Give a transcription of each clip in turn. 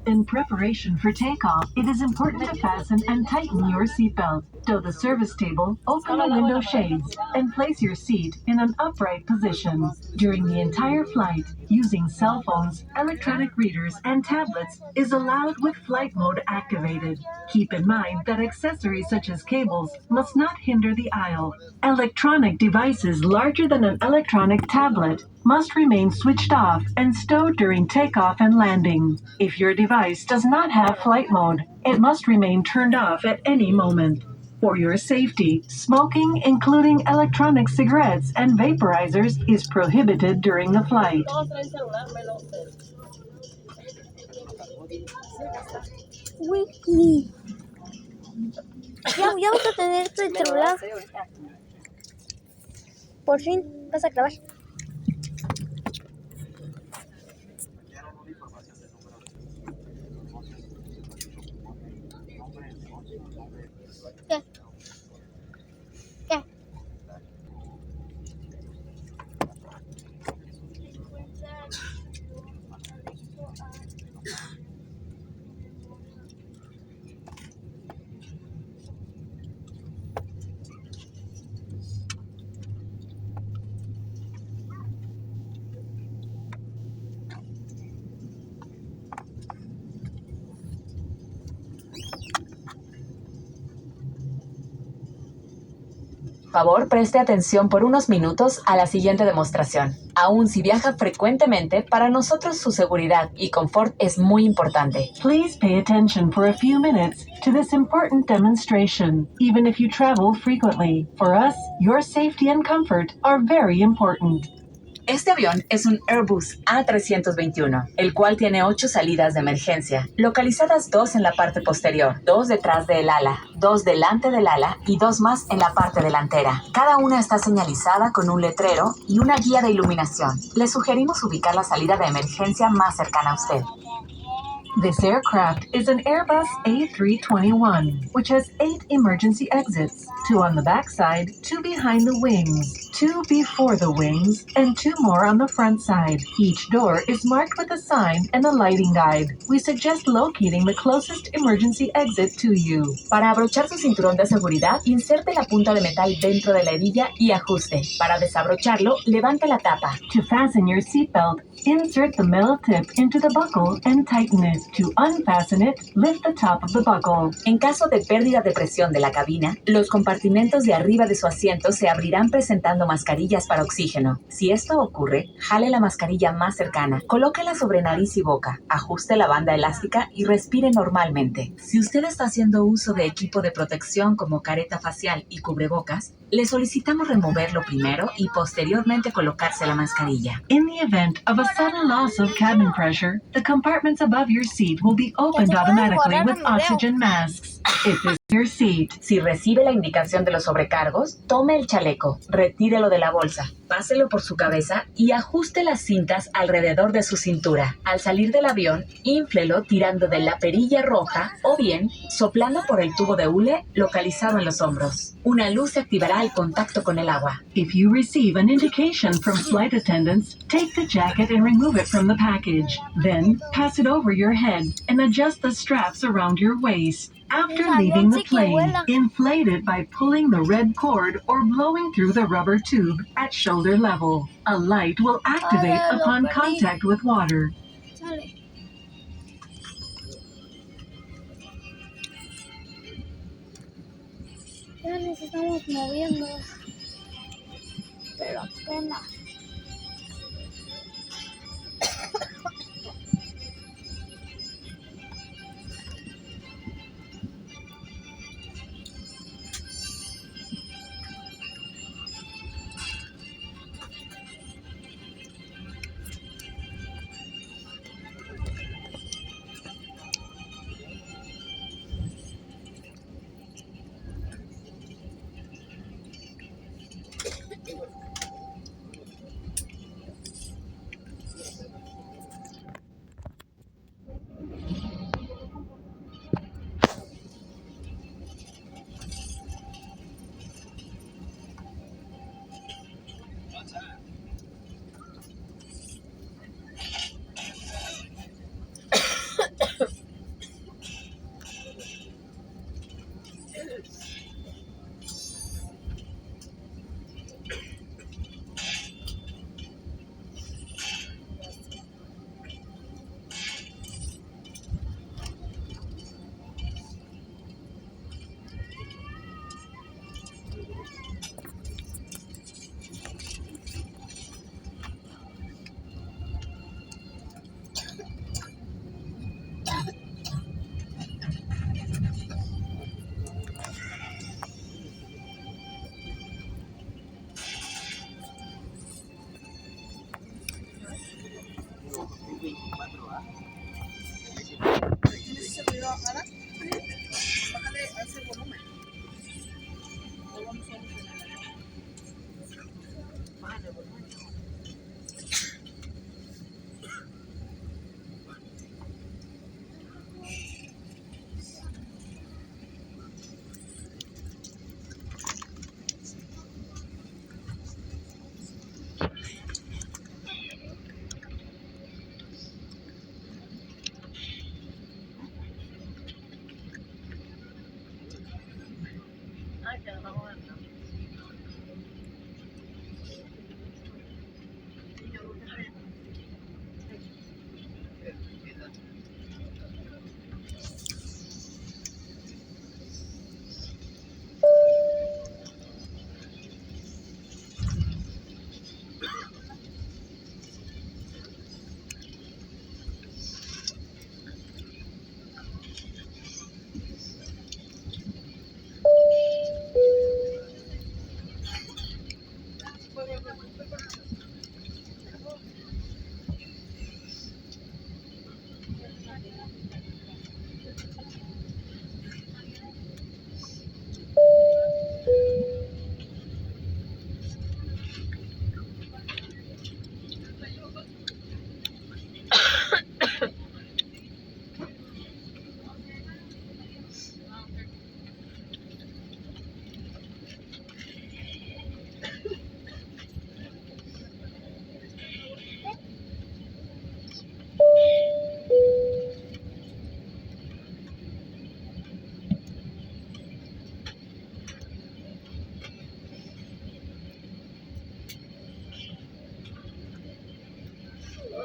In preparation for takeoff, it is important to fasten and tighten your seatbelt. Stow the service table, open the window shades, and place your seat in an upright position. During the entire flight, using cell phones, electronic readers, and tablets is allowed with flight mode activated. Keep in mind that accessories such as cables must not hinder the aisle. Electronic devices larger than an electronic tablet must remain switched off and stowed during takeoff and landing. If your device does not have flight mode, it must remain turned off at any moment. For your safety, smoking, including electronic cigarettes and vaporizers, is prohibited during the flight. Wiki. Ya vas a tener tu celular. Por fin vas a grabar. ¿Qué? ¿Qué? Favor, preste atención por unos minutos a la siguiente demostración. Aún si viaja frecuentemente, para nosotros su seguridad y confort es muy importante. Please pay attention for a few minutes to this important demonstration. Even if you travel frequently, for us, your safety and comfort are very important. Este avión es un Airbus A321, el cual tiene 8 salidas de emergencia, localizadas 2 en la parte posterior, 2 detrás del ala, 2 delante del ala y 2 más en la parte delantera. Cada una está señalizada con un letrero y una guía de iluminación. Le sugerimos ubicar la salida de emergencia más cercana a usted. This aircraft is an Airbus A321, which has 8 emergency exits, 2 on the backside, 2 behind the wings, 2 before the wings, and 2 more on the front side. Each door is marked with a sign and a lighting guide. We suggest locating the closest emergency exit to you. Para abrochar su cinturón de seguridad, inserte la punta de metal dentro de la hebilla y ajuste. Para desabrocharlo, levante la tapa. To fasten your seatbelt, insert the metal tip into the buckle and tighten it. To unfasten it, lift the top of the buckle. En caso de pérdida de presión de la cabina, los compartimentos de arriba de su asiento se abrirán presentando mascarillas para oxígeno. Si esto ocurre, jale la mascarilla más cercana, colóquela sobre nariz y boca, ajuste la banda elástica y respire normalmente. Si usted está haciendo uso de equipo de protección como careta facial y cubrebocas, le solicitamos removerlo primero y posteriormente colocarse la mascarilla. In the event of a sudden loss of cabin pressure, the compartments above your seat will be opened automatically with oxygen masks. If this is your seat, Si recibe la indicación de los sobrecargos, tome el chaleco, retírelo de la bolsa, páselo por su cabeza y ajuste las cintas alrededor de su cintura. Al salir del avión, inflelo tirando de la perilla roja o bien soplando por el tubo de hule localizado en los hombros. Una luz se activará al contacto con el agua. if you receive an indication from flight attendants, take the jacket and remove it from the package. Then, pass it over your head and adjust the straps around your waist. After leaving the plane, inflate it by pulling the red cord or blowing through the rubber tube at shoulder level. A light will activate upon contact with water. Sale. Ya nos estamos moviendo. Pero apenas. Hace volumen. Lo vamos a solucionar. Bájale volumen. Ay, que vamos a ver.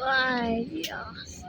Ay, Dios.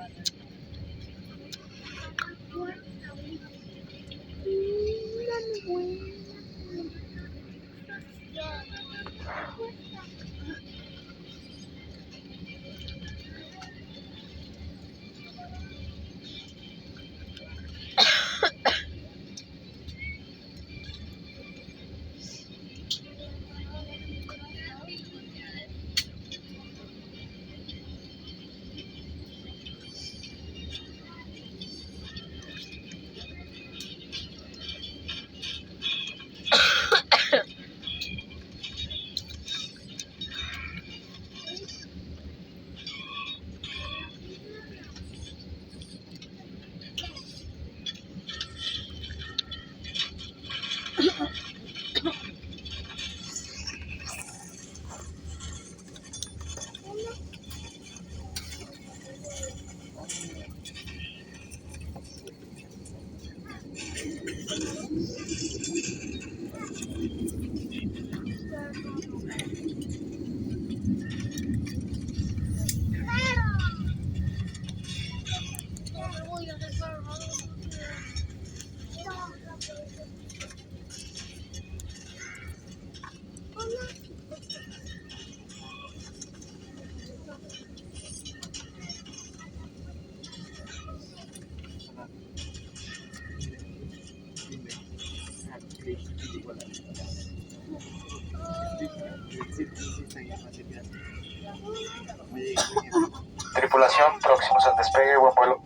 Tripulación, próximos al despegue, buen vuelo.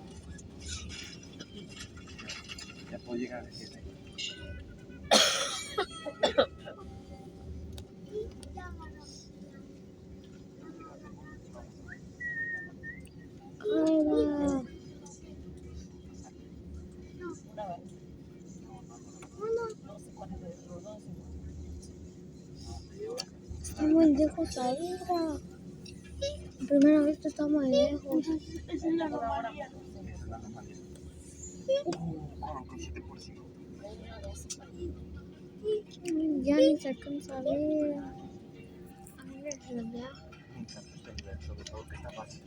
Ya puedo llegar a Está muy lejos ahora. La primera vez que estamos lejos. Esa es la normalidad. Ya ni se alcanza a ver. A ver, se vea. sobre todo que está fácil.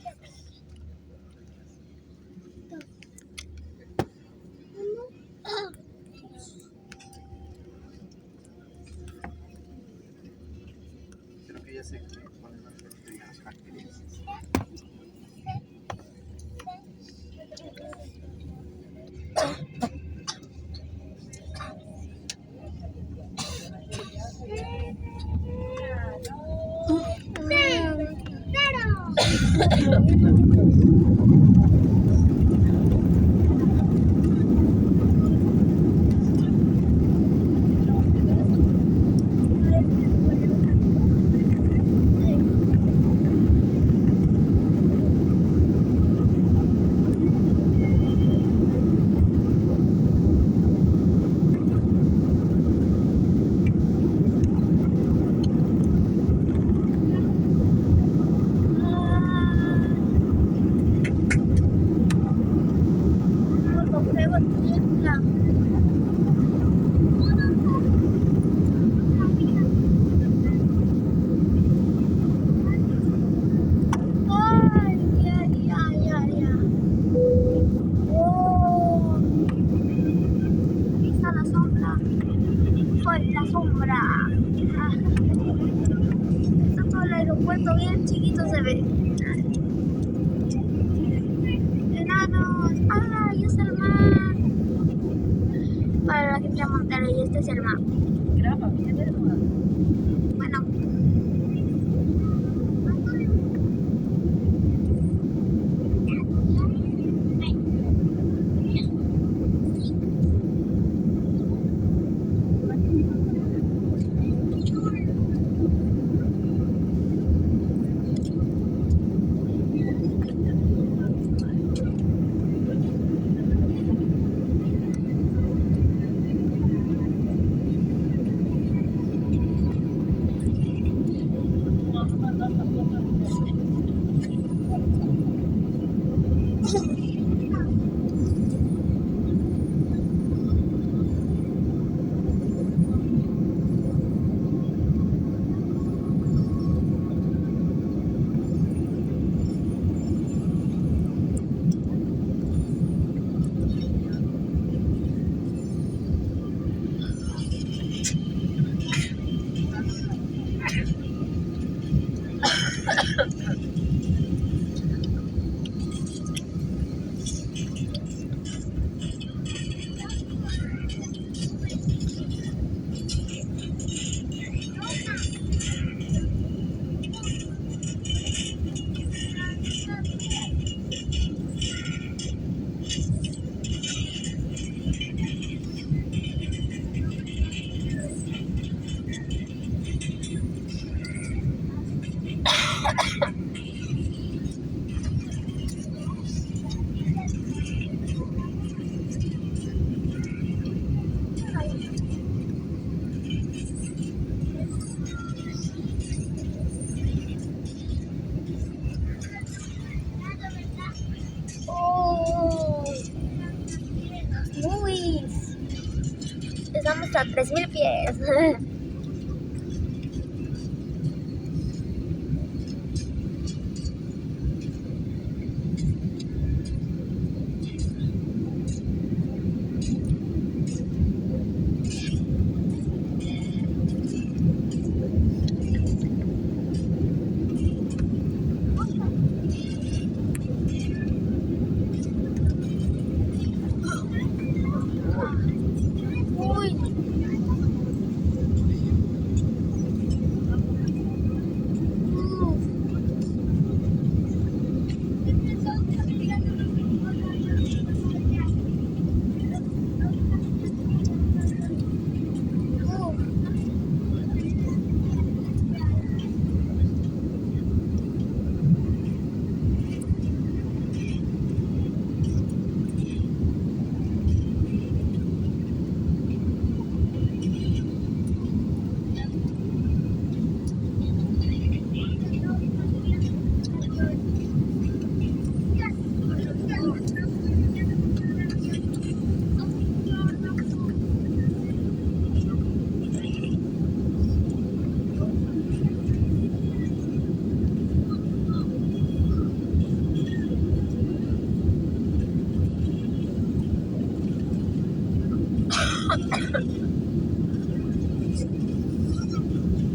Creo que ya sé cuáles van a ser las características. Luego tiembla. Ay, ay, ay, ay, ay. Oh, está la sombra. Soy la sombra. Ah, está todo el aeropuerto bien chiquito se ve. Enanos. Ay, es el mar. Para la gente de Monterrey, este es el mar. Bueno. Oh, Luis. Estamos a 3000 pies. Uy.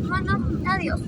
Bueno, adiós.